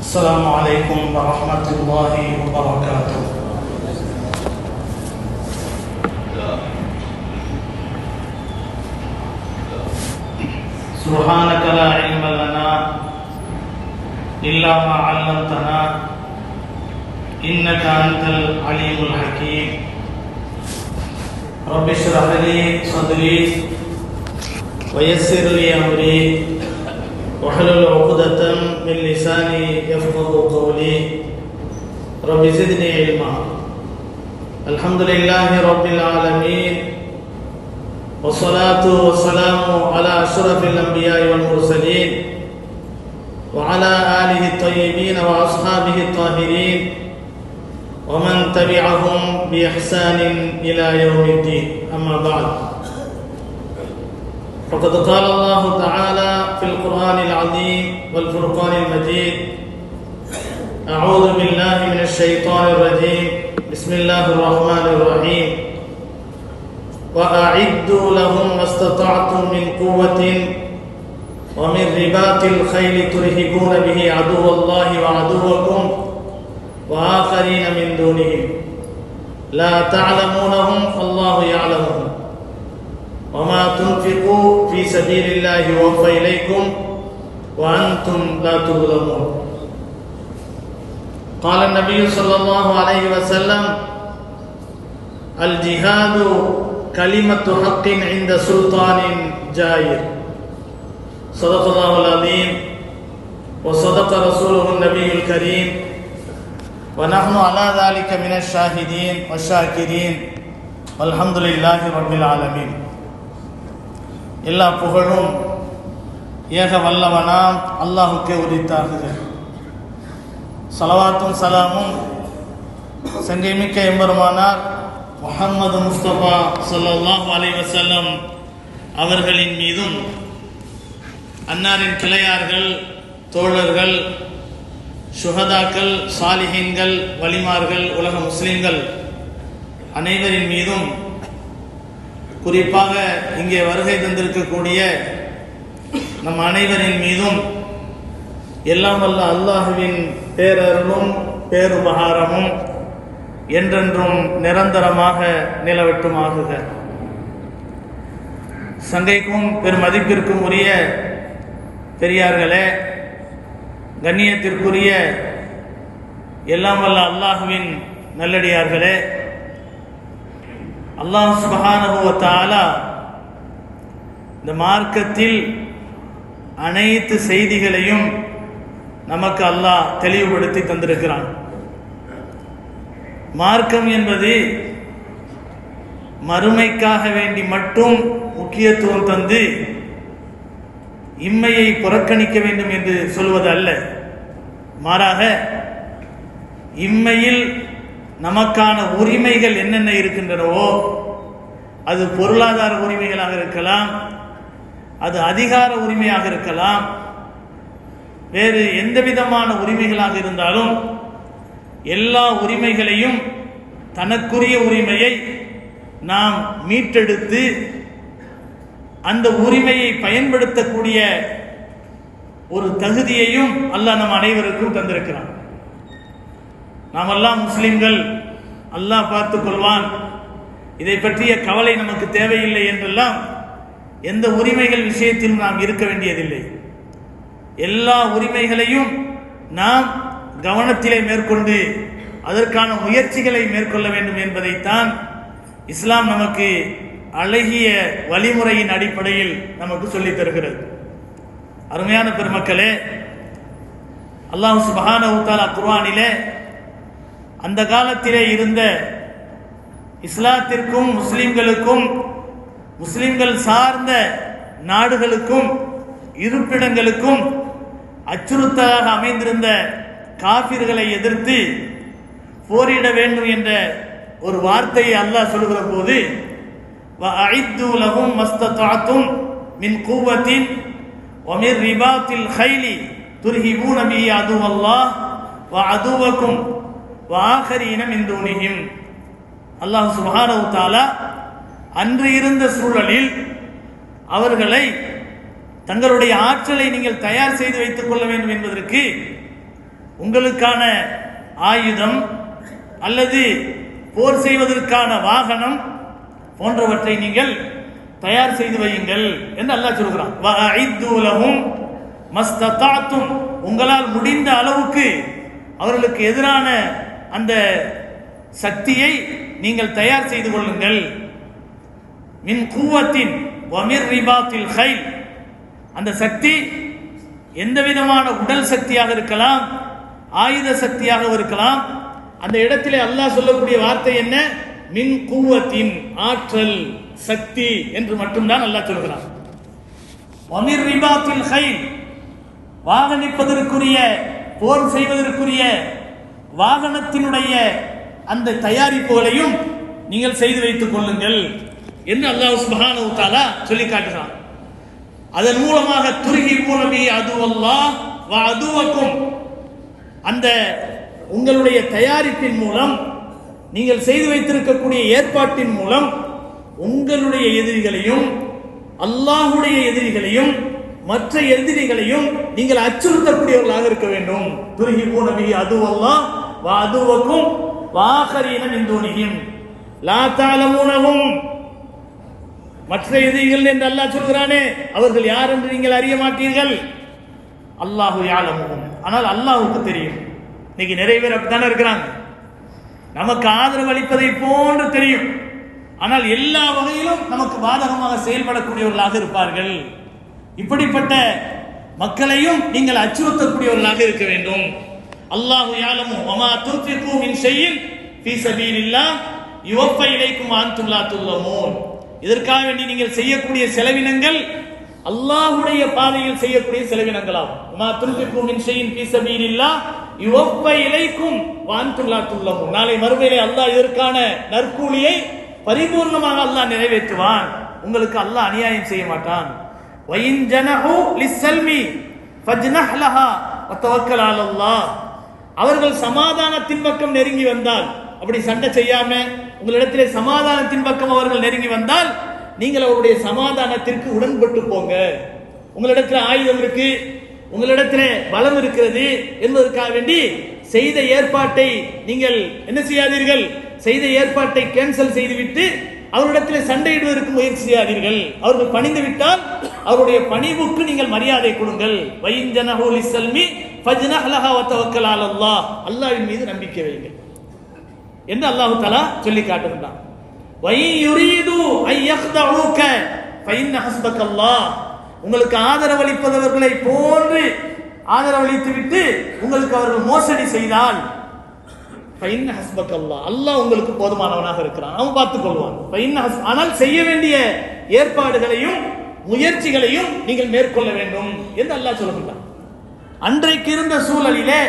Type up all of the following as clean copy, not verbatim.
السلام عليكم ورحمة الله وبركاته. سبحانك لا علم لنا إلا ما علمتنا إنك أنت العليم الحكيم. رب اشرح لي صدري ويسر لي أمري واحلل عقدة من لساني يفقهوا قولي. رب زدني علما. الحمد لله رب العالمين، والصلاة والسلام على أشرف الأنبياء والمرسلين وعلى آله الطيبين وأصحابه الطاهرين ومن تبعهم بإحسان إلى يوم الدين. أما بعد، فقد قال الله تعالى في القرآن العظيم والفرقان المجيد: أعوذ بالله من الشيطان الرجيم، بسم الله الرحمن الرحيم. وأعدوا لهم ما استطعتم من قوة ومن رباط الخيل ترهبون به عدو الله وعدوكم وآخرين من دونهم لا تعلمونهم فالله يعلمهم وما تنفقوا في سبيل الله يوفى إليكم وأنتم لا تظلمون. قال النبي صلى الله عليه وسلم: الجهاد كلمة حق عند سلطان جائر. صدق الله العظيم وصدق رسوله النبي الكريم ونحن على ذلك من الشاهدين والشاكرين والحمد لله رب العالمين. எல்லா புகழும் ஏக வல்லவனாம் அல்லாஹுக்கே உரித்தாகுக. ஸலவாத்தும் சலாமும் சங்கைமிக்க எம்பெருமானார் முஹம்மது முஸ்தபா ஸல்லல்லாஹு அலைஹி வஸல்லம் அவர்களின் மீதும், அன்னாரின் கிளையார்கள், தோழர்கள், சுஹதாக்கள், சாலிஹீன்கள், வலிமார்கள், உலக முஸ்லிம்கள் அனைவரின் மீதும், குறிப்பாக இங்கே வருகை தந்திருக்கக்கூடிய நம் அனைவரின் மீதும் எல்லாம் வல்ல அல்லாஹுவின் பேரருளும் பேருபகாரமும் என்றென்றும் நிரந்தரமாக நிலவட்டுமாகுக. சங்கைக்கும் பெருமதிப்பிற்கும் உரிய பெரியார்களே, கண்ணியத்திற்குரிய எல்லாம் வல்ல அல்லாஹுவின் நல்லடியார்களே, அல்லாஹ் சுப்ஹானஹு வ தஆலா இந்த மார்க்கத்தில் அனைத்து செய்திகளையும் நமக்கு அல்லாஹ் தெளிவுபடுத்தி தந்திருக்கிறான். மார்க்கம் என்பது மறுமைக்காக வேண்டி மட்டும் முக்கியத்துவம் தந்து இம்மையை புறக்கணிக்க வேண்டும் என்று சொல்வது அல்ல. மாறாக இம்மையில் நமக்கான உரிமைகள் என்னென்ன இருக்கின்றனவோ, அது பொருளாதார உரிமைகளாக இருக்கலாம், அது அதிகார உரிமையாக இருக்கலாம், வேறு எந்த விதமான உரிமைகளாக இருந்தாலும் எல்லா உரிமைகளையும், தனக்குரிய உரிமையை நாம் மீட்டெடுத்து அந்த உரிமையை பயன்படுத்தக்கூடிய ஒரு தகுதியையும் அல்லாஹ் நம் அனைவருக்கும் தந்திருக்கிறான். நாமெல்லாம் முஸ்லிம்கள், அல்லாஹ் பார்த்துக் கொள்வான், இதை பற்றிய கவலை நமக்கு தேவையில்லை என்றெல்லாம் எந்த உரிமைகள் விஷயத்திலும் நாம் இருக்க வேண்டியதில்லை. எல்லா உரிமைகளையும் நாம் கவனத்திலே மேற்கொண்டு அதற்கான முயற்சிகளை மேற்கொள்ள வேண்டும் என்பதைத்தான் இஸ்லாம் நமக்கு அழகிய வழிமுறையின் அடிப்படையில் நமக்கு சொல்லித் தருகிறது. அருமையான பெருமக்களே, அல்லாஹ் சுப்ஹானஹு வ தஆலா குர்ஆனிலே அந்த காலத்திலே இருந்த இஸ்லாத்திற்கும் முஸ்லிம்களுக்கும், முஸ்லிம்கள் சார்ந்த நாடுகளுக்கும் இருப்பிடங்களுக்கும் அச்சுறுத்தலாக அமைந்திருந்த காபிர்களை எதிர்த்து போரிட வேண்டும் என்ற ஒரு வார்த்தையை அல்லாஹ் சொல்கிற போது, வஅஇத்து லஹும் மஸ்ததஅதும் மின் குவத்தின் வமின் ரிபாத்தில் கைலி துர்ஹிபூன பிஹி அதுவல்லாஹ் வஅதுவக்கும் வஆகரீன மின் தூனிஹிம். அல்லாஹ் சுப்ஹானஹு வ தஆலா அன்று இருந்த சூழலில் அவர்களை தங்களுடைய ஆற்றலை நீங்கள் தயார் செய்து வைத்துக் கொள்ள வேண்டும் என்பதற்கு உங்களுக்கான ஆயுதம் அல்லது போர் செய்வதற்கான வாகனம் போன்றவற்றை நீங்கள் தயார் செய்து வையுங்கள் என்று அல்லாஹ் சொல்கிறான். வஅஇது லஹும் மஸ்ததாத்தும், உங்களால் முடிந்த அளவுக்கு அவர்களுக்கு எதிரான அந்த சக்தியை நீங்கள் தயார் செய்து கொள்ளுங்கள். மின் குவத்தின் வமிர் ரிபாத்தில் கைல், அந்த சக்தி எந்த விதமான உடல் சக்தியாக இருக்கலாம், ஆயுத சக்தியாக இருக்கலாம். அந்த இடத்திலே அல்லாஹ் சொல்லக்கூடிய வார்த்தை என்ன? மின் குவத்தின், ஆற்றல் சக்தி என்று மட்டும்தான் அல்லாஹ் சொல்கிறான். வமிர் ரிபாத்தில் கைல், வாகனிப்பதற்குரிய போர் செய்வதற்குரிய வாகனத்தினுடைய அந்த தயாரிப்புகளையும் நீங்கள் செய்து வைத்துக் கொள்ளுங்கள் என்று அல்லாஹ் சுப்ஹானஹு வ தஆலா சொல்லி காட்டுகிறான். அதன் மூலமாக துர்ஹிபூன பிஹி அதுவல்லாஹ் வ அதுவக்கும், அந்த உங்களுடைய தயாரிப்பின் மூலம், நீங்கள் செய்து வைத்திருக்கக்கூடிய ஏற்பாட்டின் மூலம் உங்களுடைய எதிரிகளையும் அல்லாஹ்வுடைய எதிரிகளையும் மற்ற எதிரிகளையும் நீங்கள் அச்சுறுத்தக்கூடியவர்களாக இருக்க வேண்டும். துர்ஹிபூன பிஹி அதுவல்லாஹ் வ அதுவக்கும் வாகரீன மின் தூனிஹிம் லா தஅலமூனஹும், மற்ற எதிரிகள் என்று அல்லாஹ் சொல்கிறானே, அவர்கள் யார் என்று நீங்கள் அறிய மாட்டீர்கள். அல்லாஹு யஅலமுஹும், ஆனால் அல்லாஹ்வுக்கு தெரியும். இன்னைக்கு நிறைய பேர் அப்படித்தானே இருக்கிறாங்க. நமக்கு ஆதரவு அளிப்பதை போன்று தெரியும், ஆனால் எல்லா வகையிலும் நமக்கு பாதகமாக செயல்படக்கூடியவர்களாக இருப்பார்கள். இப்படிப்பட்ட மக்களையும் நீங்கள் அச்சுறுத்தக்கூடியவர்களாக இருக்க வேண்டும். அல்லாஹு யஅலமு வமா துன்ஃபிகு மின் ஷைஇன் ஃபீ ஸபீலில்லாஹ் யுவஃபா இலைக்கும் வ அன்தும் லா துல்லமூன், இதற்காக வேண்டி நீங்கள் செய்யக்கூடிய செலவினங்கள் அல்லாஹ்வுடைய பாதையில் செய்யக்கூடிய செலவினங்களாகும். வமா துன்ஃபிகு மின் ஷைஇன் ஃபீ ஸபீலில்லாஹ் யுவஃபா இலைக்கும் வ அன்தும் லா துல்லமூன், நாளை மறுமையிலே அல்லாஹ் இதற்கான நற்கூலியை பரிபூர்ணமாக அல்லாஹ் நிறைவேற்றுவான். உங்களுக்கு அல்லாஹ் அநியாயம் செய்ய மாட்டான். வயின் ஜனஹு லிஸ்ஸல்மி ஃபஜ்னஹ் லஹா வ தவக்கல் அலல்லாஹ், அவர்கள் சமாதானத்தின் பக்கம் நெருங்கி வந்தால், அப்படி சண்டை செய்யாம உங்களிடத்திலே சமாதானத்தின் பக்கம் அவர்கள் நெருங்கி வந்தால் நீங்கள் அவருடைய சமாதானத்திற்கு உடன்பட்டு போங்க. உங்களிடத்தில் ஆயுதம் இருக்கு, உங்களிடத்திலே பலம் இருக்கிறது என்பதற்காக வேண்டி செய்த ஏற்பாட்டை நீங்கள் என்ன செய்யாதீர்கள், செய்த ஏற்பாட்டை கேன்சல் செய்துவிட்டு அவரிடத்திலே சண்டையிடுவதற்கு முயற்சி செய்யாதீர்கள். அவர்கள் பணிந்து விட்டால் அவருடைய பணிவுக்கு நீங்கள் மரியாதை கொடுங்கள். வயின் ஜனஹு லிஸ்ஸல்மி ஃபஜ்னஹ் லஹா வ தவக்கல் அலல்லாஹ், அல்லாஹ்வின் மீது நம்பிக்கை வையுங்கள் என்று அல்லாஹ் தஆலா சொல்லி காட்டுகிறான். வயின் யுரீது அன் யக்தஊக ஃபஇன்ன ஹஸ்பக்கல்லாஹ், உங்களுக்கு ஆதரவளிப்பவர்களை போன்று ஆதரவளித்து விட்டு உங்களுக்கு அவர்கள் மோசடி செய்தால் ஃபஇன்ன ஹஸ்பக்கல்லாஹ், அல்லாஹ் உங்களுக்கு போதுமானவனாக இருக்கிறான், அவன் பார்த்துக் கொள்வான். ஆனால் செய்ய வேண்டிய ஏற்பாடுகளையும் முயற்சிகளையும் நீங்கள் மேற்கொள்ள வேண்டும் என்று அல்லாஹ் சொல்லுகிறான். அன்றைக்கு இருந்த சூழலிலே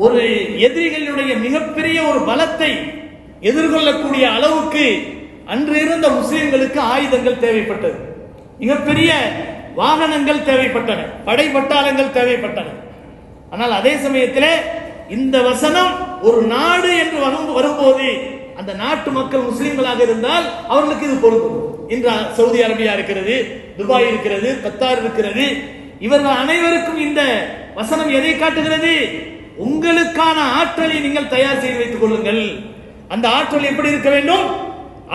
ஒரு எதிரிகளுடைய மிகப்பெரிய ஒரு பலத்தை எதிர்கொள்ளக்கூடிய அளவுக்கு அன்று இருந்த முஸ்லிம்களுக்கு ஆயுதங்கள் தேவைப்பட்டது, மிகப்பெரிய வாகனங்கள் தேவைப்பட்டன, படை பட்டாளங்கள் தேவைப்பட்டன. ஆனால் அதே சமயத்திலே இந்த வசனம் ஒரு நாடு என்று வரும்போது அந்த நாட்டு மக்கள் முஸ்லிம்களாக இருந்தால் அவர்களுக்கு இது பொருந்தும். இன்று சவுதி அரேபியா இருக்கிறது, துபாய் இருக்கிறது, கத்தார் இருக்கிறது, இவர்கள் அனைவருக்கும் இந்த வசனம் எதை காட்டுகிறது? உங்களுக்கான ஆற்றலை நீங்கள் தயார் செய்து வைத்துக் கொள்ளுங்கள். அந்த ஆற்றல் எப்படி இருக்க வேண்டும்?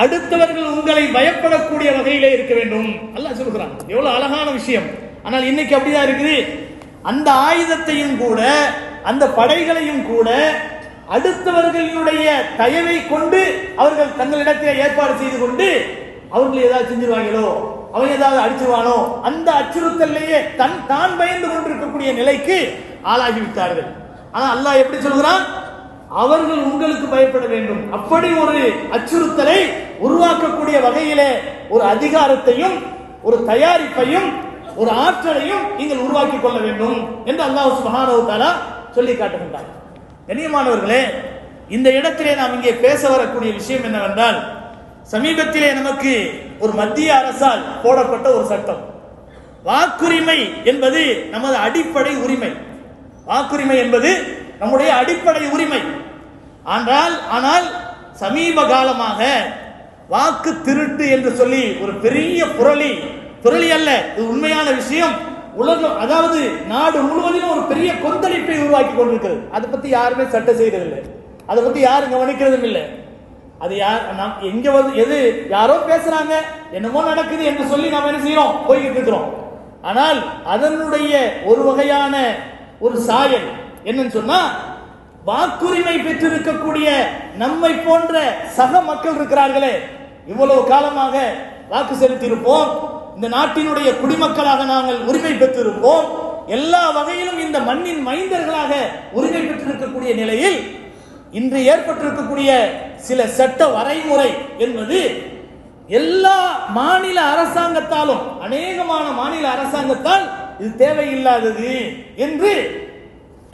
அடுத்தவர்கள் உங்களை பயப்படக்கூடிய வகையிலே இருக்க வேண்டும். அல்லாஹ் சொல்கிறான். எவ்வளவு அழகான விஷயம். ஆனால் இன்னைக்கு அப்படிதான் இருக்குது. அந்த ஆயுதத்தையும் கூட அந்த படைகளையும் கூட அடுத்தவர்களுடைய தயவை கொண்டு அவர்கள் தங்களிடத்தில் ஏற்பாடு செய்து கொண்டு அவர்கள் ஏதாவது செஞ்சிருவாங்களோ, அவன் ஏதாவது அடிச்சிருவானோ, அந்த அச்சுறுத்தலையே தான் பயந்து கொண்டிருக்கக்கூடிய நிலைக்கு ஆளாகிவிட்டார்கள். ஆனா அல்லாஹ் எப்படி சொல்கிறான்? அவர்கள் உங்களுக்கு பயப்பட வேண்டும். அப்படி ஒரு அச்சுறுத்தலை உருவாக்கக்கூடிய வகையிலே ஒரு அதிகாரத்தையும் ஒரு தயாரிப்பையும் ஒரு ஆற்றலையும் நீங்கள் உருவாக்கி கொள்ள வேண்டும் என்று அல்லாஹ் சுப்ஹானஹு வ தஆலா சொல்லி காட்டுகின்றார். கண்ணியமானவர்களே, இந்த இடத்திலே நாம் இங்கே பேச வரக்கூடிய விஷயம் என்னவென்றால், சமீபத்திலே நமக்கு ஒரு மத்திய அரசால் போடப்பட்ட ஒரு சட்டம். வாக்குரிமை என்பது நமது அடிப்படை உரிமை. வாக்குரிமை என்பது நம்முடைய அடிப்படை உரிமை. ஆனால் சமீப காலமாக வாக்கு திருட்டு என்று சொல்லி ஒரு பெரிய புரளி அல்ல, இது உண்மையான விஷயம். உலகம், அதாவது நாடு முழுவதிலும் ஒரு பெரிய கொந்தளிப்பை உருவாக்கி கொண்டிருக்கிறது. அதை பத்தி யாருமே சட்டம் செய்யறதில்லை, அதை பத்தி யாரும் கவனிக்கிறதும் இல்லை. அது எங்க வந்து எது யாரோ பேசுறாங்க, என்னமோ நடக்குது என்று சொல்லி நாம் என்ன செய்யறோம், போய்கிட்டு இருக்கிறோம். ஆனால் அதனுடைய ஒரு வகையான ஒரு சாயல் என்னன்னு சொன்னா, வாக்குரிமை பெற்றிருக்கக்கூடிய நம்மை போன்ற சக மக்கள் இருக்கிறார்களே, இவ்வளவு காலமாக வாக்கு செலுத்தியிருப்போம், இந்த நாட்டினுடைய குடிமக்களாக நாங்கள் உரிமை பெற்றிருப்போம், எல்லா வகையிலும் இந்த மண்ணின் மைந்தர்களாக உரிமை பெற்றிருக்கக்கூடிய நிலையில் இன்று ஏற்பட்டிருக்கக்கூடிய சில சட்ட வரைமுறை என்பது எல்லா மாநில அரசாங்கத்தாலும், அநேகமான மாநில அரசாங்கத்தால் இது தேவையில்லாதது என்று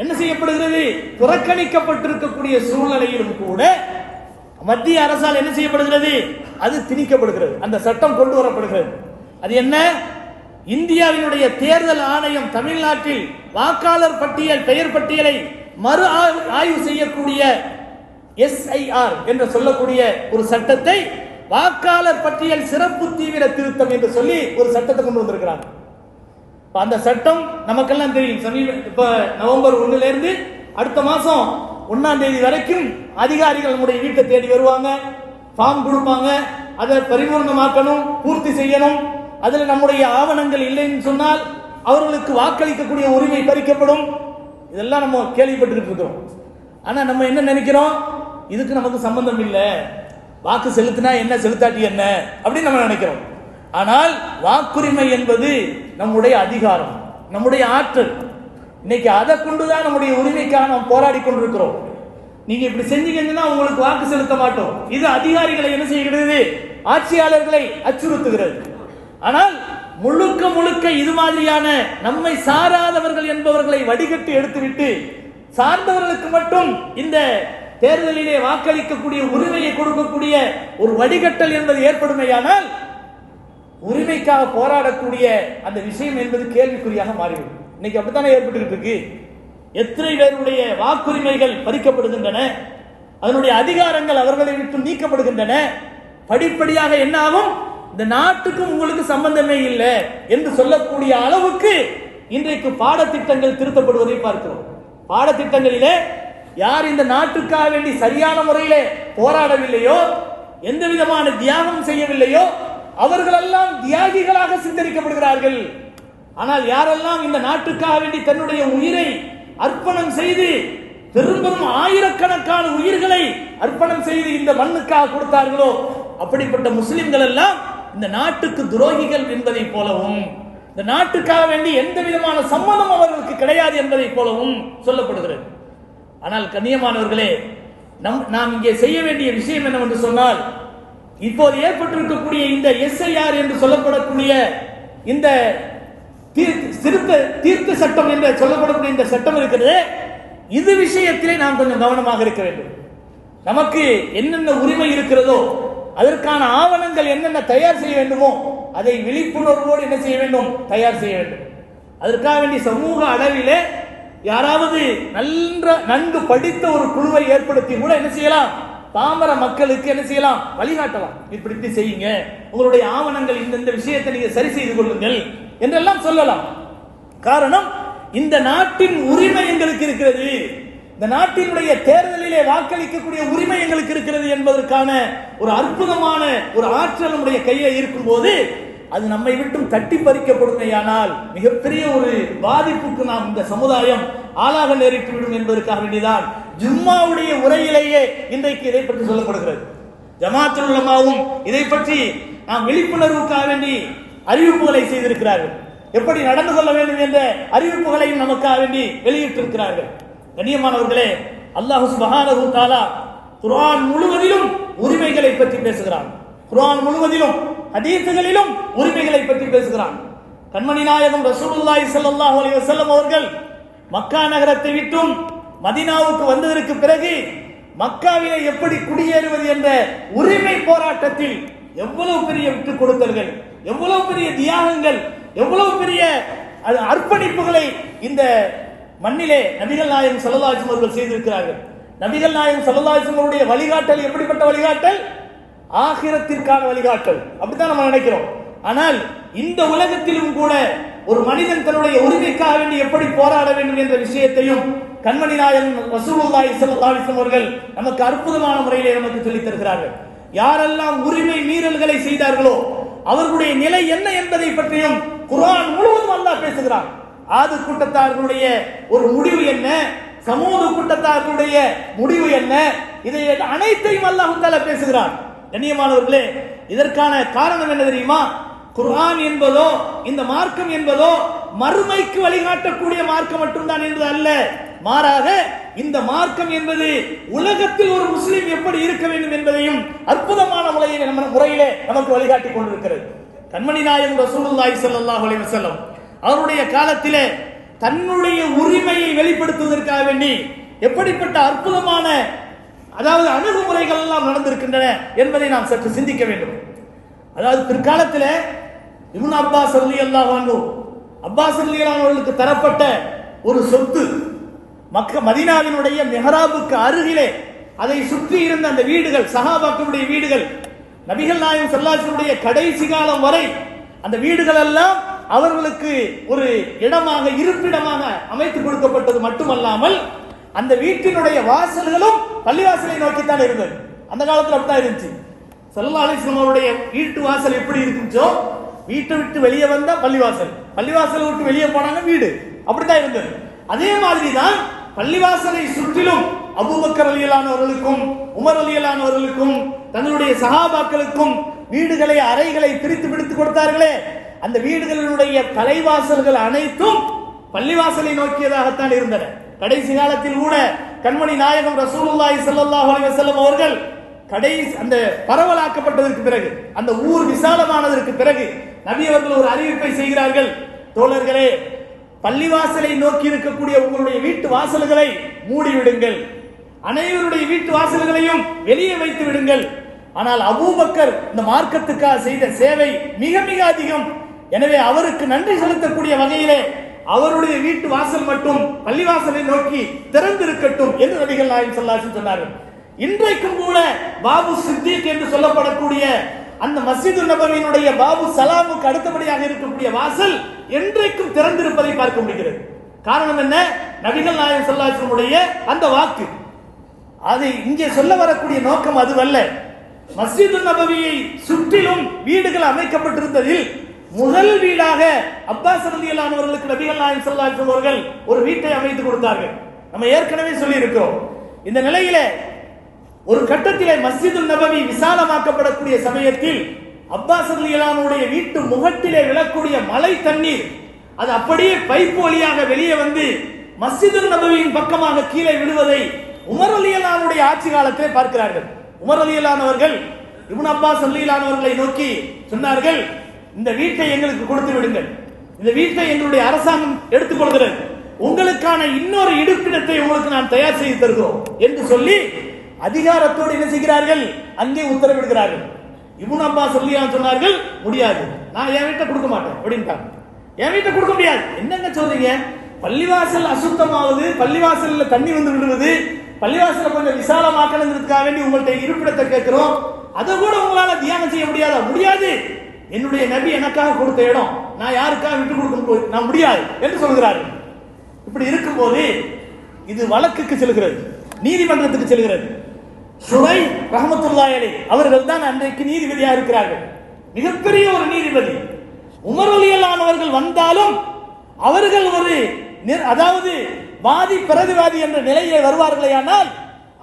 என்ன செய்யப்படுகிறது, புறக்கணிக்கப்பட்டிருக்கக்கூடிய சூழ்நிலையிலும் கூட மத்திய அரசால் என்ன செய்யப்படுகிறது, அது திணிக்கப்படுகிறது, அந்த சட்டம் கொண்டு வரப்படுகிறது. அது என்ன, இந்தியாவினுடைய தேர்தல் ஆணையம் தமிழ்நாட்டில் வாக்காளர் பட்டியல் பெயர் பட்டியலை மறு ஆய்வு செய்யக்கூடிய SIR என்று சொல்லக்கூடிய ஒரு சட்டத்தை வாக்காளர் பட்டியல் சிறப்பு தீவிர திருத்தம் என்று சொல்லி ஒரு சட்டத்தை கொண்டு வந்திருக்கிறாங்க. அந்த சட்டம் நமக்கெல்லாம் தெரியும். இப்ப நவம்பர் 1 இருந்து அடுத்த மாசம் 1 வரைக்கும் அதிகாரிகள் நம்முடைய வீட்டை தேடி வருவாங்க, ஃபார்ம் கொடுப்பாங்க, அதை பரிபூர்ணமாக்கணும், பூர்த்தி செய்யணும். அதுல நம்முடைய ஆவணங்கள் இல்லைன்னு சொன்னால் அவர்களுக்கு வாக்களிக்கக்கூடிய உரிமை பறிக்கப்படும். இதெல்லாம் நம்ம கேள்விப்பட்டு இருக்கிறோம். ஆனா நம்ம என்ன நினைக்கிறோம், இதுக்கு நமக்கு சம்பந்தம் இல்லை, வாக்கு செலுத்தினா என்ன செலுத்தாட்டி என்ன அப்படின்னு நம்ம நினைக்கிறோம். ஆனால் வாக்குரிமை என்பது நம்முடைய அதிகாரம், நம்முடைய ஆற்றல். இன்னைக்கு அதை கொண்டுதான் நம்முடைய உரிமைக்காக நாம் போராடி கொண்டிருக்கிறோம். நீங்க இப்படி செஞ்சீங்கன்னா உங்களுக்கு வாக்கு செலுத்த மாட்டோம், இது அதிகாரிகளை என்ன செய்கிறது, ஆட்சியாளர்களை அச்சுறுத்துகிறது. ஆனால் முழுக்க முழுக்க இது மாதிரியான நம்மை சாராதவர்கள் என்பவர்களை வடிகட்டி எடுத்துவிட்டு சார்ந்தவர்களுக்கு மட்டும் இந்த தேர்தலிலே வாக்களிக்கக்கூடிய உரிமையை கொடுக்கக்கூடிய ஒரு வடிகட்டல் என்பது ஏற்படுமையானால் உரிமைக்காக போராடக்கூடிய அந்த விஷயம் என்பது கேள்விக்குறியாக மாறிவிடும். இன்னைக்கு அப்படித்தானே ஏற்பட்டு இருக்கு. எத்தனை பேருடைய வாக்குரிமைகள் பறிக்கப்படுகின்றன, அதனுடைய அதிகாரங்கள் அவர்களை விட்டு நீக்கப்படுகின்றன. படிப்படியாக என்ன ஆகும், இந்த நாட்டுக்கும் உங்களுக்கு சம்பந்தமே இல்லை என்று சொல்லக்கூடிய அளவுக்கு இன்றைக்கு பாடத்திட்டங்கள் திருத்தப்படுவதை பார்க்கிறோம். பாடத்திட்டங்களிலே யார் இந்த நாட்டுக்காக வேண்டி சரியான முறையிலே போராடவில்லையோ, எந்த விதமான தியாகம் செய்யவில்லையோ அவர்களெல்லாம் தியாகிகளாக சித்தரிக்கப்படுகிறார்கள். ஆனால் யாரெல்லாம் இந்த நாட்டுக்காக வேண்டி தன்னுடைய உயிரை அர்ப்பணம் செய்து பெரும் ஆயிரக்கணக்கான உயிர்களை அர்ப்பணம் செய்து இந்த மண்ணுக்காக கொடுத்தார்களோ அப்படிப்பட்ட முஸ்லிம்கள் எல்லாம் இந்த நாட்டுக்கு துரோகிகள் என்பதை போலவும், இந்த நாட்டுக்காக வேண்டி எந்த விதமான சம்மதம் அவர்களுக்கு கிடையாது என்பதை போலவும் சொல்லப்படுகிறது. ஆனால் கண்ணியமானவர்களே, நாம் இங்கே செய்ய வேண்டிய விஷயம் என்னவென்று சொன்னால், இப்போது ஏற்பட்டிருக்கக்கூடிய இந்த SIR என்று சொல்லப்படக்கூடிய இந்த தீர்த்த சட்டம் என்று சொல்லப்படக்கூடிய இந்த சட்டம் இருக்கிறது, இது விஷயத்திலே நாம் கொஞ்சம் கவனமாக இருக்க வேண்டும். நமக்கு என்னென்ன உரிமை இருக்கிறதோ அதற்கான ஆவணங்கள் என்னென்ன தயார் செய்ய வேண்டுமோ அதை விழிப்புணர்வோடு என்ன செய்ய வேண்டும், தயார் செய்ய வேண்டும். அதற்காக வேண்டி சமூக அளவிலே யாராவது நன்கு படித்த ஒரு குழுவை ஏற்படுத்தி கூட என்ன செய்யலாம், பாமர மக்களுக்கு என்ன செய்யலாம், வழிகாட்டலாம். இப்படி செய்யுங்க, உங்களுடைய ஆவணங்கள் இந்த விஷயத்தை நீங்க சரி செய்து கொள்ளுங்கள் என்றெல்லாம் சொல்லலாம். காரணம், இந்த நாட்டின் உரிமை எங்களுக்கு இருக்கிறது, இந்த நாட்டினுடைய தேர்தலிலே வாக்களிக்கக்கூடிய உரிமை எங்களுக்கு இருக்கிறது என்பதற்கான ஒரு அற்புதமான ஒரு ஆற்றல் நம்முடைய கையில் இருக்கும் போது அது நம்மை விட்டும் தட்டி பறிக்கப்படுமையானால் மிகப்பெரிய ஒரு பாதிப்புக்கு நாம் இந்த சமுதாயம் ஆளாக நேரிட்டு விடும் என்பதற்காக வேண்டிதான் ஜும்மாவுடைய உரையிலேயே இன்றைக்கு இதை பற்றி சொல்லப்படுகிறது. ஜமாத்துல் உலமாவும் இதை பற்றி நாம் விழிப்புணர்வுக்காக வேண்டி அறிவிப்புகளை செய்திருக்கிறார்கள். எப்படி நடந்து கொள்ள வேண்டும் என்ற அறிவிப்புகளையும் நமக்காக வேண்டி வெளியிட்டிருக்கிறார்கள். கண்ணியமானவர்களே, அல்லாஹ் சுப்ஹானஹு வ தஆலா குர்ஆன் முழுவதிலும் உரிமைகளை பற்றி பேசுகிறான். குர்ஆன் முழுவதிலும் ஹதீஸ்களிலும் உரிமைகளை பற்றி பேசுகிறான். கண்மணி நாயகம் ரசூலுல்லாஹி ஸல்லல்லாஹு அலைஹி வஸல்லம் அவர்கள் மக்கா நகரத்தை விட்டும் மதீனாவுக்கு வந்ததற்கு பிறகு மக்காவிலே எப்படி குடியேறுவது என்ற உரிமை போராட்டத்தில் எவ்வளவு பெரிய விட்டுக் கொடுத்தல்கள், எவ்வளவு பெரிய தியாகங்கள், எவ்வளவு பெரிய அர்ப்பணிப்புகளை இந்த மண்ணிலே நபிகள் நாயகம் ஸல்லல்லாஹு அலைஹி வஸல்லம் அவர்கள் செய்திருக்கிறார்கள். நபிகள் நாயகம் ஸல்லல்லாஹு அலைஹி வஸல்லம் அவருடைய வழிகாட்டல் எப்படிப்பட்ட வழிகாட்டல், ஆகிரத்திற்கான வழிகாட்டல். அப்படித்தான் நம்ம நினைக்கிறோம். ஆனால் இந்த உலகத்திலும் கூட ஒரு மனிதன் தன்னுடைய உரிமைக்காக வேண்டி எப்படி போராட வேண்டும் என்ற விஷயத்தையும் கண்மணி நாயகம் ரசூலுல்லாஹி ஸல்லல்லாஹு அலைஹி வஸல்லம் அவர்கள் நமக்கு அற்புதமான முறையிலே நமக்கு சொல்லித் தருகிறார்கள். யாரெல்லாம் உரிமை மீறல்களை செய்தார்களோ அவர்களுடைய நிலை என்ன என்பதை பற்றியும் குர்ஆன் முழுவதும் அல்லாஹ் பேசுகிறான். ஆது கூட்டத்தார்களுடைய ஒரு முடிவு என்ன, சமூக கூட்டத்தார்களுடைய முடிவு என்ன, இதை அனைத்தையும் அல்லாஹ் தஆலா பேசுகிறான். கண்ணியமானவர்களே, இதற்கான காரணம் என்ன தெரியுமா? குர்ஆன் என்பதோ இந்த மார்க்கம் என்பதோ மறுமைக்கு வழிகாட்டக்கூடிய மார்க்கம் மட்டும்தான் என்பது அல்ல. மாறாக இந்த மார்க்கம் என்பது உலகத்தில் ஒரு முஸ்லிம் எப்படி இருக்க வேண்டும் என்பதையும் அற்புதமான முறையிலே நமக்கு வழிகாட்டி கொண்டிருக்கிறது. கண்மணி நாயகம் ரசூலுல்லாஹி ஸல்லல்லாஹு அலைஹி வஸல்லம் அவருடைய காலத்திலே தன்னுடைய உரிமையை வெளிப்படுத்துவதற்காக வேண்டி எப்படிப்பட்ட அற்புதமான அணுகுமுறைகள் எல்லாம் நடந்திருக்கின்றன என்பதை நாம் சற்று சிந்திக்க வேண்டும். அதாவது பிற்காலத்தில் இப்னு அப்பாஸ் ரலியல்லாஹு அன்ஹு அவர்களுக்கு தரப்பட்ட ஒரு சொத்து மதீனாவினுடைய மிஹ்ராபுக்கு அருகிலே அதை சுற்றி இருந்த அந்த வீடுகள், சஹாபாக்களுடைய வீடுகள், நபிகள் நாயகம் ஸல்லல்லாஹு அலைஹி வஸல்லம் கடைசி காலம் வரை அந்த வீடுகள் எல்லாம் அவர்களுக்கு ஒரு இடமாக, இருப்பிடமாக அமைத்து கொடுக்கப்பட்டது மட்டுமல்லாமல் அந்த வீட்டினுடைய வாசல்களும் பள்ளிவாசலை நோக்கித்தான் இருந்தது. அந்த காலத்தில் அப்படித்தான் இருந்துச்சு. ஸல்லல்லாஹு அலைஹி வஸல்லம் அவருடைய வீட்டு வாசல் எப்படி இருந்துச்சோ, வீட்டை விட்டு வெளியே வந்தா பள்ளிவாசல், பள்ளிவாசலை விட்டு வெளியே போனாங்க வீடு, அப்படித்தான் இருந்தது. அதே மாதிரி தான் பள்ளிவாசலை சுற்றிலும் அபூபக்கர் ரலியல்லாஹு அவர்களுக்கும் உமர் ரலியல்லாஹு அவர்களுக்கும் தங்களுடைய சஹாபாக்களுக்கும் வீடுகளை, அறைகளை பிரித்து பிடித்து கொடுத்தார்களே, அந்த வீடுகளினுடைய தலைவாசல்கள் அனைத்தும் பள்ளிவாசலை நோக்கியதாகத்தான் இருந்தன. கடைசி காலத்தில் கூட கண்மணி நாயகம் ரசூலுல்லாஹி ஸல்லல்லாஹு அலைஹி வஸல்லம் அவர்கள் அந்த பரவலாக்கப்பட்டதற்கு பிறகு, அந்த ஊர் விசாலமானதற்கு பிறகு நபி அவர்கள் ஒரு அறிவிப்பை செய்கிறார்கள். தோழர்களே, பள்ளிவாசலை நோக்கி இருக்கக்கூடிய உங்களுடைய வீட்டு வாசல்களை மூடிவிடுங்கள், அனைவருடைய வீட்டு வாசல்களையும் வெளியே வைத்து விடுங்கள். ஆனால் அபூபக்கர் இந்த மார்க்கத்துக்காக செய்த சேவை மிக மிக அதிகம். எனவே அவருக்கு நன்றி செலுத்தக்கூடிய வகையிலே அவருடைய வீட்டு வாசல் மட்டும் பள்ளிவாசலை நோக்கி திறந்திருக்கட்டும் என்று நபிகள் நாயகம் ஸல்லல்லாஹு அலைஹி வஸல்லம் சொன்னார்கள். இன்றைக்கும் கூட பாபு சித்திக் என்று சொல்லப்படக்கூடிய அந்த மஸ்ஜிது நபவியினுடைய பாபு சலாமுக்கு அடுத்தபடியாக இருக்கக்கூடிய வாசல் என்றைக்கும் திறந்திருப்பதை பார்க்க முடிகிறது. காரணம் என்ன? நபிகள் நாயகம் ஸல்லல்லாஹு அலைஹி வஸல்லம் அந்த வாக்கு. அது இங்கே சொல்ல வரக்கூடிய நோக்கம் அதுவல்ல. மஸ்ஜிது நபவியை சுற்றிலும் வீடுகள் அமைக்கப்பட்டிருந்ததில் முதல் வீடாக அப்பாஸ் ரலியல்லாஹு அவர்களுக்கு நபிகள் நாயகம் ஸல்லல்லாஹு அலைஹி வஸல்லம் அவர்கள் ஒரு வீட்டை அமைத்து கொடுத்தார்கள். நம்ம ஏற்கனவே சொல்லி இருக்கிறோம். இந்த நிலையிலே ஒரு கட்டத்திலே மஸ்ஜிது நபவி விசாலமாக்கப்படக்கூடிய சமயத்தில் அப்பாஸ் ரலியல்லாஹுடைய வீட்டு முகட்டிலே விழக்கூடிய மழை தண்ணீர் அது அப்படியே பைப் வழியாக வெளியே வந்து மஸ்ஜிது நபவியின் பக்கமாக கீழே விழுவதை உமர் ரலியல்லாஹுடைய ஆட்சி காலத்திலே பார்க்கிறார்கள். உமர் ரலியல்லாஹு அவர்கள் இப்னு அப்பாஸ் ரலியல்லாஹு அவர்களை நோக்கி சொன்னார்கள், இந்த வீட்டை எங்களுக்கு கொடுத்து விடுங்கள், இந்த வீட்டை எங்களுடைய அரசாங்கம் எடுத்துக்கொள்கிறது, உங்களுக்கான இன்னொரு இருப்பிடத்தை உங்களுக்கு நான் தயார் செய்து தருகிறோம் என்று சொல்லி அதிகாரத்தோடு என்ன செய்கிறார்கள், அங்கே உத்தரவிடுகிறார்கள். இப்னு அப்பாஸ் ரலியல்லாஹு சொன்னார்கள், முடியாது, நான் என் வீட்டை கொடுக்க மாட்டேன் அப்படின்ட்டாங்க. என் வீட்டை கொடுக்க முடியாது. என்னங்க சொல்றீங்க? பள்ளிவாசல் அசுத்தமாவது, பள்ளிவாசல்ல தண்ணி வந்து விடுவது, பள்ளிவாசல கொஞ்சம் விசாலமாக்கணுங்கிறதுக்காக வேண்டி உங்கள்கிட்ட இருப்பிடத்தை கேட்கிறோம், அதை கூட உங்களால தியானம் செய்ய முடியாதா? முடியாது, என்னுடைய நபி எனக்காக கொடுத்த இடம் நான் யாருக்காக விட்டு கொடுக்க நான் முடியாது என்று சொல்கிறார்கள். இப்படி இருக்கும்போது இது வழக்குக்கு செல்கிறது, நீதிமன்றத்துக்கு செல்கிறது. சுரை ரஹ்மத்துல்லாஹி அலைஹி அவர்கள் தான் அன்றைக்கு நீதிபதியாக இருக்கிறார்கள், மிகப்பெரிய ஒரு நீதிபதி. உமர் ரலியல்லாஹு அவர்கள் வந்தாலும் அவர்கள் ஒரு வாதி பிரதிவாதி என்ற நிலையை வருவார்களே, ஆனால்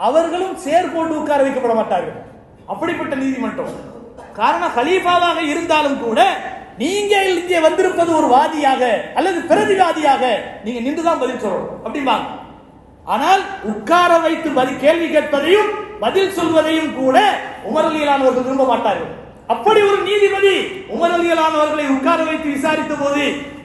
அவர்களும் சேர் போட்டு உட்கார வைக்கப்பட மாட்டார்கள். அப்படிப்பட்ட நீதிமன்றம். காரணம், கலீஃபாவாக இருந்தாலும் கூட நீங்க இங்கே வந்திருப்பது ஒரு வாதியாக அல்லது பிரதிவாதியாக நீங்க நின்றுதான் பதில் சொல்லணும் அப்படிம்பாங்க. ஆனால் உட்கார வைத்து கேள்வி கேட்பதையும் பதில் சொல்வதையும் கூட உமர் ரலியல்லாஹு அவர்கள் விரும்ப மாட்டார்கள். அப்படி ஒரு நீதிபதி உமர் ரலியல்லாஹு அவர்களை உட்கார வைத்து விசாரித்த போது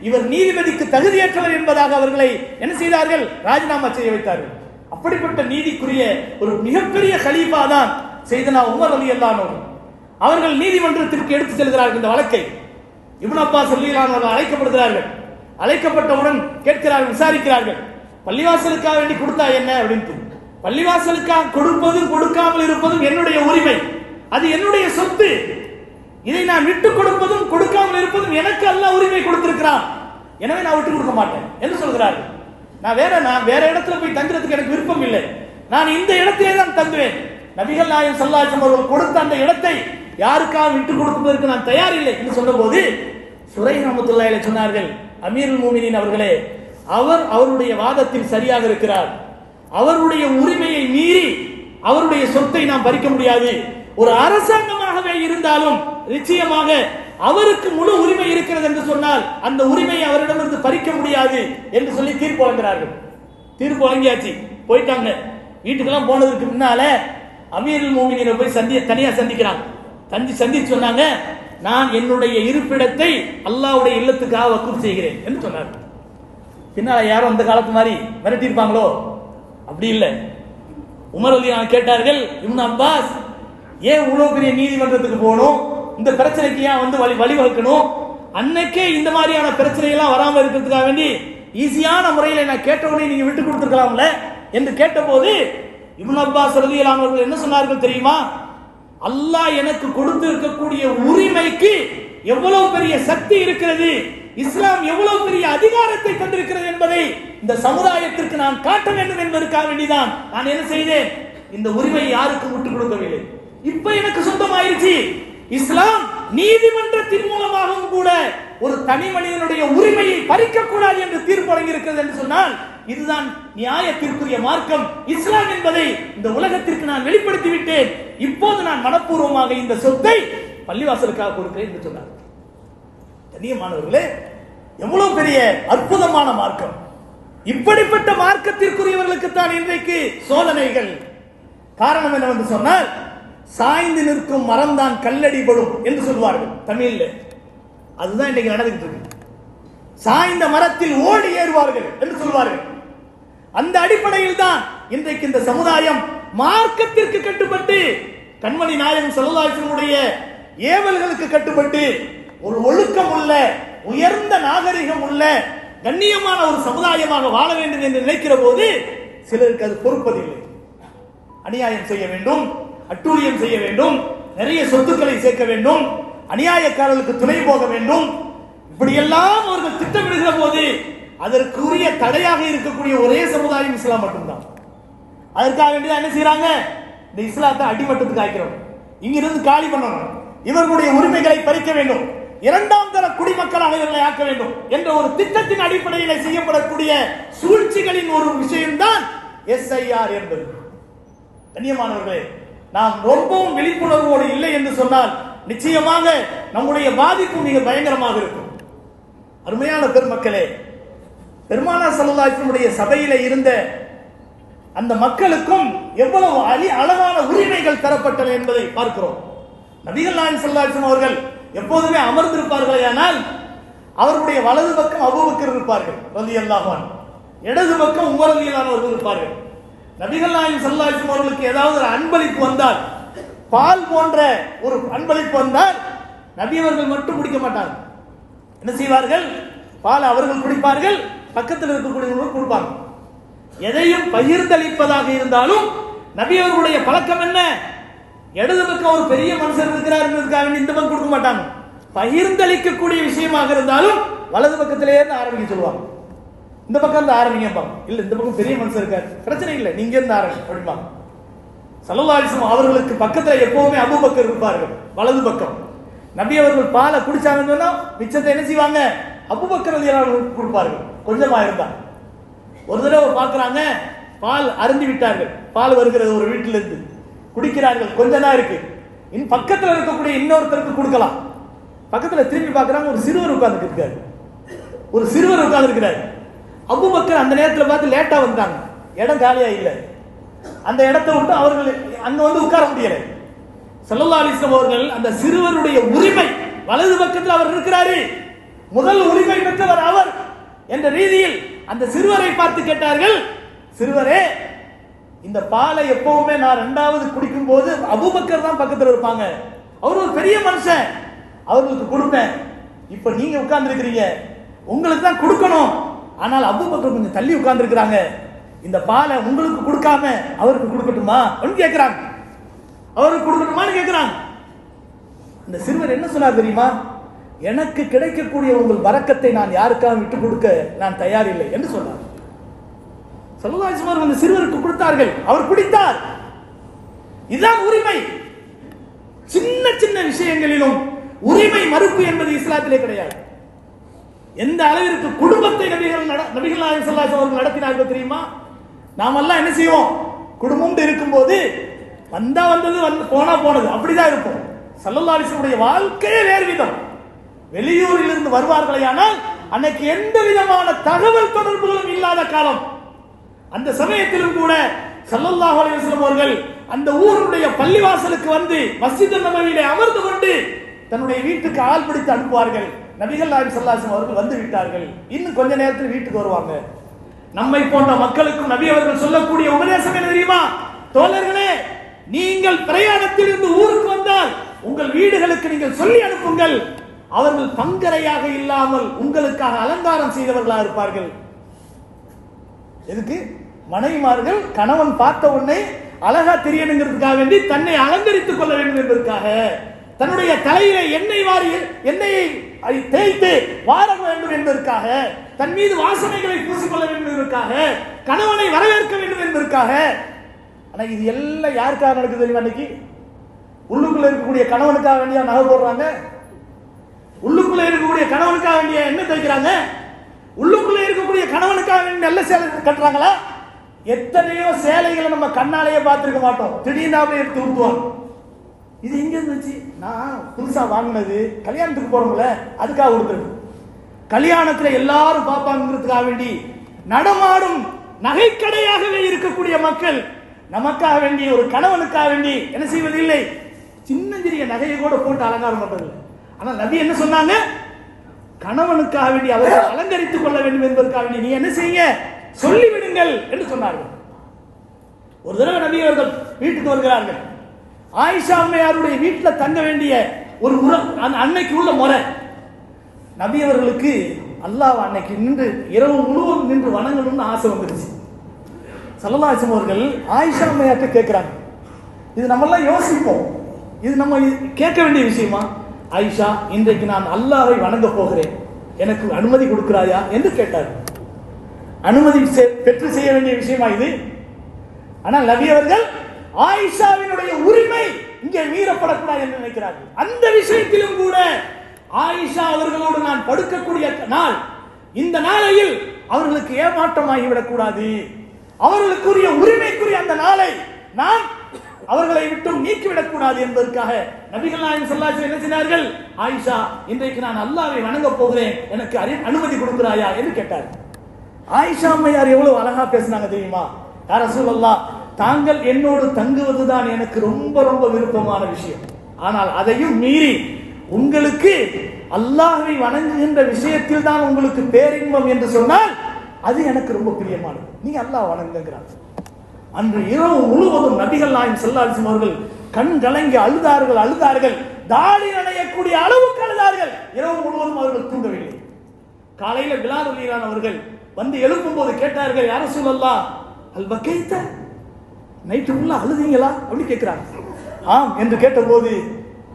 இவர் நீதிபதிக்கு தகுதியற்றவர் என்பதாக அவர்களை என்ன செய்தார்கள், ராஜினாமா செய்ய வைத்தார்கள். அப்படிப்பட்ட நீதிக்குரிய ஒரு மிகப்பெரிய கலீஃபா தான் செய்தனா உமர் ரலியல்லாஹு அவர்கள் நீதிமன்றத்திற்கு எடுத்து செல்கிறார்கள். இந்த வழக்கை இப்னு அப்பாஸ் ரலியல்லாஹு அவர்கள் அழைக்கப்படுகிறார்கள். அழைக்கப்பட்டவுடன் கேட்கிறார்கள், விசாரிக்கிறார்கள், பள்ளிவாசலுக்காக வேண்டி கொடுத்தா என்ன அப்படின்னு. பள்ளிவாசலுக்காக கொடுப்பதும் கொடுக்காமல் இருப்பதும் என்னுடைய உரிமை, அது என்னுடைய சொத்து, இதை நான் விட்டு கொடுப்பதும் கொடுக்காமல் இருப்பதும் எனக்கு அல்லாஹ் உரிமை கொடுத்திருக்கிறான். எனவே நான் விட்டு கொடுக்க மாட்டேன் என்று சொல்கிறார்கள். நான் வேற இடத்துல போய் தங்குறதுக்கு எனக்கு விருப்பம் இல்லை, நான் இந்த இடத்திலே தான் தங்குவேன். நபிகள் நாயகம் ஸல்லல்லாஹு அலைஹி வஸல்லம் அவர்கள் கொடுத்த அந்த இடத்தை யாருக்காக விட்டு கொடுப்பதற்கு நான் தயார் இல்லை என்று சொன்னபோது சுரைஹ் ரஹ்மத்துல்லாஹி அலைஹி சொன்னார்கள், அமீருல் மூமினீன் அவர்களே, அவருடைய வாதத்தில் சரியாக இருக்கிறார். அவருடைய உரிமையை மீறி அவருடைய சொத்தை நாம் பறிக்க முடியாது. ஒரு அரசாங்கமாகவே இருந்தாலும் நிச்சயமாக அவருக்கு முழு உரிமை இருக்கிறது என்று சொன்னால் அந்த உரிமையை அவரிடமிருந்து பறிக்க முடியாது என்று சொல்லி தீர்ப்பு வழங்குகிறார்கள். தீர்ப்பு வழங்கியாச்சு, போயிட்டாங்க. வீட்டுக்கெல்லாம் போனதுக்கு முன்னால அமீருல் மூமினீனை போய் தனியா சந்திக்கிறாங்க. சந்திச்சு சொன்னாங்க, நான் என்னுடைய இருப்பிடத்தை அல்லாஹ்வுடைய இல்லத்துக்காக வக்ஃப் செய்கிறேன் என்று சொன்னார். பின்னால யாரும் அந்த காலத்து மாதிரி மிரட்டி இருப்பாங்களோ? அப்படி இல்லை. உமர் ரலியல்லாஹு அன்ஹு கேட்டார்கள், இப்னு அப்பாஸ், ஏன் இவ்வளவு பெரிய நீதிமன்றத்துக்கு போகணும்? இந்த பிரச்சனைக்கு ஏன் வந்து வழிவகுக்கணும்? அன்னைக்கே இந்த மாதிரியான பிரச்சனை எல்லாம் வராம இருக்கிறதுக்காக வேண்டி ஈஸியான முறையில் நான் கேட்டவுடனே நீங்க விட்டு கொடுத்துருக்கலாம்ல என்று கேட்டபோது இப்னு அப்பாஸ் ரலியல்லாஹு அன்ஹு அவர்கள் என்ன சொன்னார்கள் தெரியுமா? அல்லாஹ் எனக்கு கொடுத்து இருக்கக்கூடிய உரிமைக்கு எவ்வளவு பெரிய சக்தி இருக்கிறது, இஸ்லாம் எவ்வளவு பெரிய அதிகாரத்தை தந்திருக்கிறது என்பதை இந்த சமுதாயத்திற்கு நான் காட்ட வேண்டும் என்பதற்காக வேண்டிதான் நான் என்ன செய்தேன், இந்த உரிமையை யாருக்கும் விட்டுக் கொடுக்கவில்லை. இப்ப எனக்கு சொந்தமாயிருச்சு. இஸ்லாம் நீதிமன்றத்தின் மூலமாகவும் கூட ஒரு தனி மனிதனுடைய உரிமையை பறிக்க கூடாது என்று தீர்ப்பு வழங்கி இருக்கிறது என்று சொன்னால் இதுதான் நியாயத்திற்குரிய மார்க்கம் இஸ்லாம் என்பதை இந்த உலகத்திற்கு நான் வெளிப்படுத்தி விட்டேன். இப்போது நான் மனப்பூர்வமாக இந்த சொத்தை பள்ளிவாசலுக்காக கொடுக்கிறேன் என்று சொன்னார். கண்ணியமானவர்களே, எவ்வளவு பெரிய அற்புதமான மார்க்கம்! இப்படிப்பட்ட மார்க்கத்திற்குரியவர்களுக்கு தான் இன்றைக்கு சோதனைகள். காரணம் என்னவென்று சொன்னால், சாய்ந்து நிற்கும் மரம் தான் கல்லடிபடும் என்று சொல்வார்கள் தமிழில். அதுதான் இன்னைக்கு நடந்துகிட்டு இருக்கு. சாய்ந்த மரத்தில் ஓடி ஏறுவார்கள் என்று சொல்வார்கள். அந்த அடிப்படையில் தான் இன்றைக்கு இந்த சமுதாயம் மார்க்கத்திற்கு கட்டுப்பட்டு, கண்மணி நாயகம் ஸல்லல்லாஹு அலைஹி வஸல்லம் ஏவல்களுக்கு கட்டுப்பட்டு ஒரு ஒழுக்கம் உள்ள, உயர்ந்த நாகரிகம் உள்ள, கண்ணியமான ஒரு சமுதாயமாக வாழ வேண்டும் என்று நினைக்கிற போது சிலருக்கு அது பொறுப்பதில்லை. அநியாயம் செய்ய வேண்டும், அட்டூழியம் செய்ய வேண்டும், நிறைய சொத்துக்களை சேர்க்க வேண்டும், அநியாயக்காரர்களுக்கு துணை போக வேண்டும், இப்படியெல்லாம் அவர்கள் திட்டமிடுகிற போது அதற்குரிய தடையாக இருக்கக்கூடிய ஒரே சமுதாயம் இஸ்லாம் மட்டும்தான். அதற்காக வேண்டிதான் என்ன செய்யறாங்க, இந்த இஸ்லாத்தை அடிமட்டத்துக்கு ஆக்கிறோம், இங்கிருந்து காலி பண்ணணும், இவர்களுடைய உரிமைகளை பறிக்க வேண்டும், இரண்டாம் தர குடிமக்களாக இவர்களை ஆக்க வேண்டும் என்ற ஒரு திட்டத்தின் அடிப்படையில் செய்யப்படக்கூடிய சூழ்ச்சிகளின் ஒரு விஷயம்தான் SIR என்பது. கண்ணியமானவர்களே, நாம் ரொம்பவும் விழிப்புணர்வோடு இல்லை என்று சொன்னால் நிச்சயமாக நம்முடைய பாதிப்பு மிக பயங்கரமாக இருக்கும். அருமையான பெருமக்களே, பெருமானார் ஸல்லல்லாஹு அலைஹி வஸல்லம் சபையில இருந்த அந்த மக்களுக்கும் எவ்வளவு அழகான உரிமைகள் தரப்பட்டன என்பதை பார்க்கிறோம். நபிகள் நாயகம் ஸல்லல்லாஹு அலைஹி வஸல்லம் அவர்கள் எப்போதுமே அமர்ந்திருப்பார்களேயானால் அவருடைய வலது பக்கம் அபூபக்கர் இருப்பார்கள் ரலியல்லாஹு அன்ஹு, இடது பக்கம் உமர் ரலியல்லாஹு அன்ஹு இருப்பார்கள். நபிகள் நாயகம் ஸல்லல்லாஹு அலைஹி வஸல்லம் அவர்களுக்கு ஏதாவது ஒரு அன்பளிப்பு வந்தால், பால் போன்ற ஒரு அன்பளிப்பு வந்தால் நபி அவர்கள் மட்டும் குடிக்க மாட்டார்கள். என்ன செய்வார்கள், பால் அவர்கள் குடிப்பார்கள், பக்கத்தில் இருக்கக்கூடியவர்கள் கொடுப்பாங்க. எதையும் பகிர்ந்தளிப்பதாக இருந்தாலும் நபி அவர்களுடைய பழக்கம் என்ன, இடது பக்கம் ஒரு பெரிய மனுஷர் இருக்கிறார் என்பதற்காக இந்த பக்கம் கொடுக்க மாட்டாங்க. பகிர்ந்தளிக்கக்கூடிய விஷயமாக இருந்தாலும் வலது பக்கத்திலே இருந்து ஆரம்பிக்க சொல்லுவாங்க. இந்த பக்கம் இருந்து ஆரம்பிங்கப்பாங்க, இல்ல இந்த பக்கம் பெரிய மனுஷர் இருக்காரு, பிரச்சனை இல்லை, நீங்க இருந்து ஆரம்பி அப்படிம்பாங்க. ஸல்லல்லாஹு அலைஹி வஸல்லம் அவர்களுக்கு பக்கத்துல எப்பவுமே அபூபக்கர் இருப்பார்கள் வலது பக்கம். நபி அவர்கள் பாலை குடிச்சாங்கன்னு சொன்னா மிச்சத்தை என்ன செய்வாங்க, அபூபக்கர் ரலியல்லாஹு அன்ஹு கொடுப்பார்கள், கொஞ்சமா இருந்தா. ஒரு தடவை பார்க்கறாங்க, பால் அருந்தி விட்டார்கள், பால் வருகிறது ஒரு வீட்டில இருந்து, குடிக்கிறார்கள், கொஞ்சம் தான் இருக்கு, பக்கத்தில் இருக்கக்கூடிய இன்னொருத்தருக்கு கொடுக்கலாம். பக்கத்தில் திரும்பி பார்க்கறாங்க, ஒரு சிறுவர் உட்கார்ந்து இருக்காரு, ஒரு சிறுவர் உட்கார்ந்து இருக்கிறார். அபூபக்கர் அந்த நேரத்தில் பார்த்து லேட்டா வந்தாங்க, இடம் காலியா இல்லை, அந்த இடத்தை விட்டு அவர்கள் அங்க வந்து உட்கார முடியல. ஸல்லல்லாஹு அலைஹி வஸல்லம் அவர்கள் அந்த சிறுவருடைய உரிமை, வலது பக்கத்தில் அவர் இருக்கிறாரு, முதல் உரிமை பெற்றவர் அவர் என்ற ரீதியில் அந்த சிறுவரை பார்த்து கேட்டார்கள், சிறுவரே, இந்த பாலை எப்பவுமே நான் இரண்டாவது குடிக்கும் போது அபூபக்கர் தான் பக்கத்தில் இருப்பாங்க, அவர் ஒரு பெரிய மனுஷன், அவர்களுக்கு கொடுப்பேன். இப்ப நீங்க உட்கார்ந்து இருக்கிறீங்க, உங்களுக்கு தான் கொடுக்கணும், ஆனால் அபூபக்கர் கொஞ்சம் தள்ளி உட்கார்ந்து இருக்கிறாங்க, இந்த பாலை உங்களுக்கு கொடுக்காம அவருக்கு கொடுக்கட்டுமா கேட்கிறாங்க, அவருக்கு கொடுக்கட்டுமான்னு கேட்கிறாங்க. இந்த சிறுவர் என்ன சொன்னார் தெரியுமா, எனக்கு கிடைக்கக்கூடிய உங்கள் வரக்கத்தை நான் யாருக்காக விட்டுக் கொடுக்க நான் தயாரில்லை என்று சொன்னார். ஸல்லல்லாஹு அலைஹி வஸல்லம் அந்த சிறுவருக்கு கொடுத்தார்கள், அவர் குடித்தார். இதுதான் உரிமை. சின்ன சின்ன விஷயங்களிலும் உரிமை மறுப்பு என்பது இஸ்லாத்திலே கிடையாது. எந்த அளவிற்கு குடும்பத்தை நபிகள் நாயகம் ஸல்லல்லாஹு அலைஹி வஸல்லம் நடத்தினார்கள் தெரியுமா? நாமெல்லாம் என்ன செய்வோம்? குடும்பம் இருக்கும்போது வந்தா வந்தது, போனா போனது, அப்படிதான் இருக்கும். ஸல்லல்லாஹு அலைஹி வஸல்லம் வாழ்க்கையே வேறு விதம். வெளியூரில் இருந்து வருவார்களேயானால் அன்னைக்கு எந்த விதமான தகவல் தொடர்புகளும் இல்லாத காலம். அந்த சமயத்திலும் கூட ஸல்லல்லாஹு அலைஹி வஸல்லம் அவர்கள் அந்த ஊருடைய பள்ளிவாசலுக்கு வந்து மஸ்ஜித் நபவியிலே அமர்ந்து கொண்டு தன்னுடைய வீட்டுக்கு ஆள் பிடித்து அனுப்புவார்கள். நபிகள் நாயகம் ஸல்லல்லாஹு அலைஹி வஸல்லம் அவர்கள் வந்து விட்டார்கள், இன்னும் கொஞ்ச நேரத்தில் வீட்டுக்கு வருவாங்க. நம்மை போன்ற மக்களுக்கும் நபி அவர்கள் சொல்லக்கூடிய உபதேசம் என்ன தெரியுமா? தோழர்களே, நீங்கள் பிரயாணத்தில் இருந்து ஊருக்கு வந்தால் உங்கள் வீடுகளுக்கு நீங்கள் சொல்லி அனுப்புங்கள், அவர்கள் பங்கரையாக இல்லாமல் உங்களுக்காக அலங்காரம் செய்தவர்களாக இருப்பார்கள். எதுக்கு? மனைவிமார்கள் கணவன் பார்த்த உடனே அழகா தெரியணுங்கிறதுக்காக வேண்டி தன்னை அலங்கரித்துக் கொள்ள வேண்டும் என்பதற்காக, தன்னுடைய தலையில எண்ணெயை தேய்த்து வார வேண்டும் என்பதற்காக, தன் மீது வாசனைகளை பூசிக்கொள்ள வேண்டும் என்பதற்காக, கணவனை வரவேற்க வேண்டும் என்பதற்காக. ஆனா இது எல்லாம் யாருக்காக நடக்குது தெரியுமா? அன்னைக்கு உள்ளுக்குள்ள இருக்கக்கூடிய கணவனுக்காக வேண்டிய நகை போடுறாங்க, உள்ளுக்குள்ள இருக்கக்கூடிய கணவனுக்காக வேண்டிய என்ன தைக்கிறாங்க, உள்ளுக்குள்ள இருக்கக்கூடிய கணவனுக்காக வேண்டிய நல்ல சேலை கட்டுறாங்களா? எத்தனையோ சேலைகளை நம்ம கண்ணாலேயே பார்த்திருக்க மாட்டோம், திடீர்னு எடுத்து ஊற்றுவாங்க. இது எங்க இருந்துச்சு? நான் புதுசா வாங்கினது, கல்யாணத்துக்கு போறோம்ல அதுக்காக கொடுத்துருக்கு. கல்யாணத்துல எல்லாரும் பார்ப்பாங்கிறதுக்காக வேண்டி நடமாடும் நகைக்கடையாகவே இருக்கக்கூடிய மக்கள் நமக்காக வேண்டி, ஒரு கணவனுக்காக வேண்டி என்ன செய்வதில்லை, சின்னஞ்சிறிய நகையை கூட போட்டு அலங்காரம் பண்றது. ஆனால் நபி என்ன சொன்னாங்க? கணவனுக்காக வேண்டி அவர்கள் அலங்கரித்துக் கொள்ள வேண்டும் என்பதற்காக வேண்டி நீ என்ன செய்யுங்க, சொல்லிவிடுங்கள் என்று சொன்னார்கள். ஒரு தடவை நபி அவர்கள் வீட்டுக்கு வருகிறார்கள். ஆயிஷா அம்மையாருடைய வீட்டில் தங்க வேண்டிய ஒரு அன்னைக்கு உள்ள முறை, நபி அவர்களுக்கு அல்லாஹ் அன்னைக்கு நின்று இரவு முழுவதும் நின்று வணங்கணும்னு ஆசை வந்துருச்சு. ஸல்லல்லாஹு அலைஹி வஸல்லம் அவர்கள் ஆயிஷா அம்மையார்ட்ட கேட்கிறாங்க. இது நம்மெல்லாம் யோசிப்போம், இது நம்ம கேட்க வேண்டிய விஷயமா? ஆயிஷா, இன்றைக்கு நான் அல்லாஹ்வை வணங்க போகிறேன், எனக்கு அனுமதி கொடுக்கிறாயா என்று கேட்டார். அனுமதி பெற்று செய்ய வேண்டிய விஷயமா இது? ஆனால் நபி அவர்கள் ஆயிஷாவினுடைய உரிமை இங்கே மீறப்படக்கூடாது என்று நினைக்கிறார்கள். அந்த விஷயத்திலும் கூட ஆயிஷா அவர்களோடு நான் படுக்கக்கூடிய நாள், இந்த நாளையில் அவர்களுக்கு ஏமாற்றமாகிவிடக் கூடாது, அவர்களுக்குரிய உரிமைக்குரிய அந்த நாளை நான் அவர்களை விட்டும் நீக்கிவிடக் கூடாது என்பதற்காக நபிகள் நாயகம் ஸல்லல்லாஹு அலைஹி வஸல்லம் என்ன செய்தார்கள்? ஆயிஷா, இன்றைக்கு நான் அல்லாஹ்வை வணங்க போகிறேன், எனக்கு அனுமதி கொடுக்கிறாயா என்று கேட்டார். ஆயிஷா அம்மையார் எவ்வளவு அழகா பேசினாங்க தெரியுமா? யா ரசூலல்லாஹ், தாங்கள் என்னோடு தங்குவதுதான் எனக்கு ரொம்ப ரொம்ப விருப்பமான விஷயம், ஆனால் அதையும் மீறி உங்களுக்கு அல்லாஹ்வை வணங்குகின்ற விஷயத்தில் தான் உங்களுக்கு பேரின்பம் என்று சொன்னால் அது எனக்கு ரொம்ப பிரியமானது, நீங்க அல்லாஹ் வணங்குங்கிறாங்க. அன்று இரவு முழுவதும் நபிகள் நாயகம் ஸல்லல்லாஹு அலைஹி வஸல்லம் அவர்கள் கண் கலங்கி அழுதார்கள், தாடி அணையக்கூடிய அளவுக்கு அழுதார்கள். இரவு முழுவதும் அவர்கள் தூங்கவில்லை. காலையில பிலால் ரலியல்லாஹு அவர்கள் வந்து எழுப்பும் போது கேட்டார்கள், யா ரசூலல்லாஹ், அல் பகைத, நைட்டு ஃபுல்லா அழுதீங்களா அப்படி கேட்கிறாங்க. ஆம் என்று கேட்டபோது,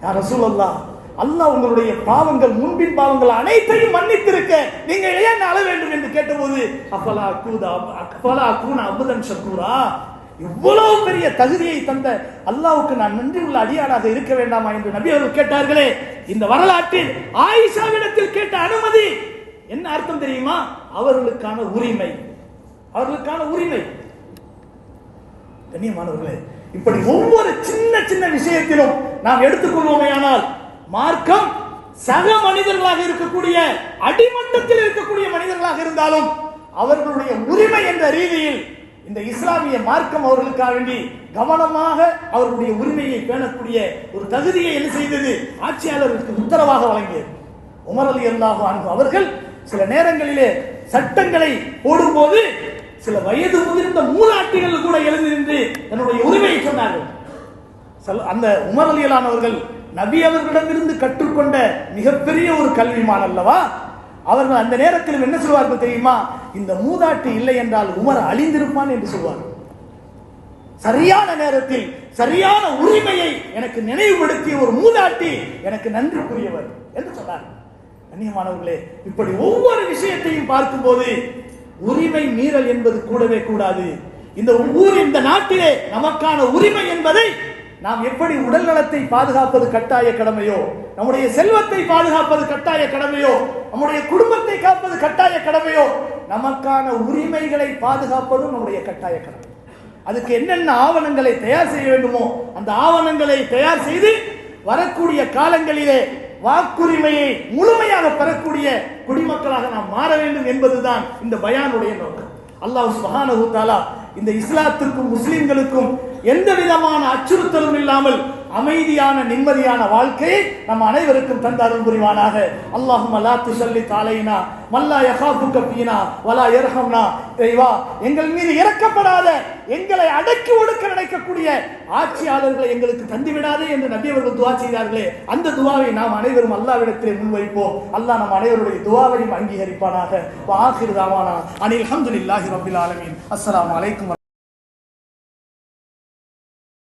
யா ரசூலல்லாஹ், அல்லாஹ் உங்களுடைய பாவங்கள், முன்பின் பாவங்கள் அனைத்தையும் மன்னித்திருக்க நீங்க ஏன் அழ வேண்டும் என்று கேட்டபோது, அஃபலா அகூன அப்தன் ஷக்கூரா, இவ்வளவு பெரிய தகுதியை தந்த அல்லாஹ்வுக்கு நான் நன்றி உள்ள அடியானாக இருக்க வேண்டாமா என்று நபி அவர்கள் கேட்டார்களே. இந்த வரலாற்றில் ஆயிஷாவிடத்தில் கேட்ட அனுமதி என்ன அர்த்தம் தெரியுமா? அவர்களுக்கான உரிமை, அவர்களுக்கான உரிமை. கண்ணியமானவர்களே, இப்படி ஒவ்வொரு சின்ன சின்ன விஷயத்திலும் நாம் எடுத்துக்கொள்வோமேயானால் மார்க்கம் சக மனிதர்களாக இருக்கக்கூடிய, அடிமட்டத்தில் இருக்கக்கூடிய மனிதர்களாக இருந்தாலும் அவர்களுடைய உரிமை என்ற ரீதியில் இந்த இஸ்லாமிய மார்க்கம் அவர்களுக்காக வேண்டி கவனமாக அவர்களுடைய உரிமையை பேணக்கூடிய ஒரு தகுதியை என்ன செய்தது? ஆட்சியாளர்களுக்கு உத்தரவாக வழங்கியது. உமர் ரலியல்லாஹு அன்ஹு அவர்கள் சில நேரங்களிலே சட்டங்களை போடும்போது சில வயது முதிர்ந்த மூதாட்டிகள் கூட எழுந்து நின்று தன்னுடைய உரிமையை சொன்னார்கள். அந்த உமர் ரலியல்லாஹு அவர்கள் நபி அவர்களிடமிருந்து கற்றுக்கொண்ட மிகப்பெரிய ஒரு கல்விமான் அல்லவா? அவர்கள் அந்த நேரத்தில் என்ன சொல்வார்கள் தெரியுமா? இந்த மூதாட்டி இல்லை என்றால் உமர் அழிந்திருப்பான் என்று சொல்வார்கள். சரியான நேரத்தில் சரியான உரிமையை எனக்கு நினைவுபடுத்திய ஒரு மூதாட்டி எனக்கு நன்றிக்குரியவர் என்று சொன்னார். கண்ணியமானவர்களே, இப்படி ஒவ்வொரு விஷயத்தையும் பார்க்கும்போது உரிமை மீறல் என்பது கூடவே கூடாது. இந்த நாட்டிலே நமக்கான உரிமை என்பதை நாம் எப்படி உடல் நலத்தை பாதுகாப்பது கட்டாய கடமையோ, நம்முடைய செல்வத்தை பாதுகாப்பது கட்டாய கடமையோ, நம்முடைய குடும்பத்தை காப்பது கட்டாய கடமையோ, நமக்கான உரிமைகளை பாதுகாப்பதும் நம்முடைய கட்டாய கடமை. அதுக்கு என்னென்ன ஆவணங்களை தயார் செய்ய வேண்டுமோ அந்த ஆவணங்களை தயார் செய்து வரக்கூடிய காலங்களிலே வாக்குரிமையை முழுமையாக பெறக்கூடிய குடிமக்களாக நாம் மாற வேண்டும் என்பதுதான் இந்த பயானுடைய நோக்கம். அல்லாஹ் சுப்ஹானஹு வ தஆலா இந்த இஸ்லாத்திற்கும் முஸ்லிம்களுக்கும் எந்த விதமான அச்சுறுத்தலும் இல்லாமல் அமைதியான நிம்மதியான வாழ்க்கையை நம் அனைவருக்கும் தந்தாரும் புரிவானாக. அல்லாஹும்ம லா துஸல்லித் அலைனா மல்லா யகாஃபுக ஃபீனா வலா யர்ஹம்னா. இறைவா, எங்கள் மீது இரக்கப்படாத, எங்களை அடக்கி ஒடுக்க நினைக்கக்கூடிய ஆட்சியாளர்களை எங்களுக்கு தந்துவிடாதே என்று நபி அவர்கள் துஆ செய்தார்களே, அந்த துஆவை நாம் அனைவரும் அல்லாஹ்விடத்திலே முன்வைப்போம். அல்லாஹ் நம் அனைவருடைய துஆவையும் அங்கீகரிப்பானாக. வ ஆகிரு தஅவானா அனில் ஹம்துலில்லாஹி ரப்பில் ஆலமீன். அஸ்ஸலாமு அலைக்கும்.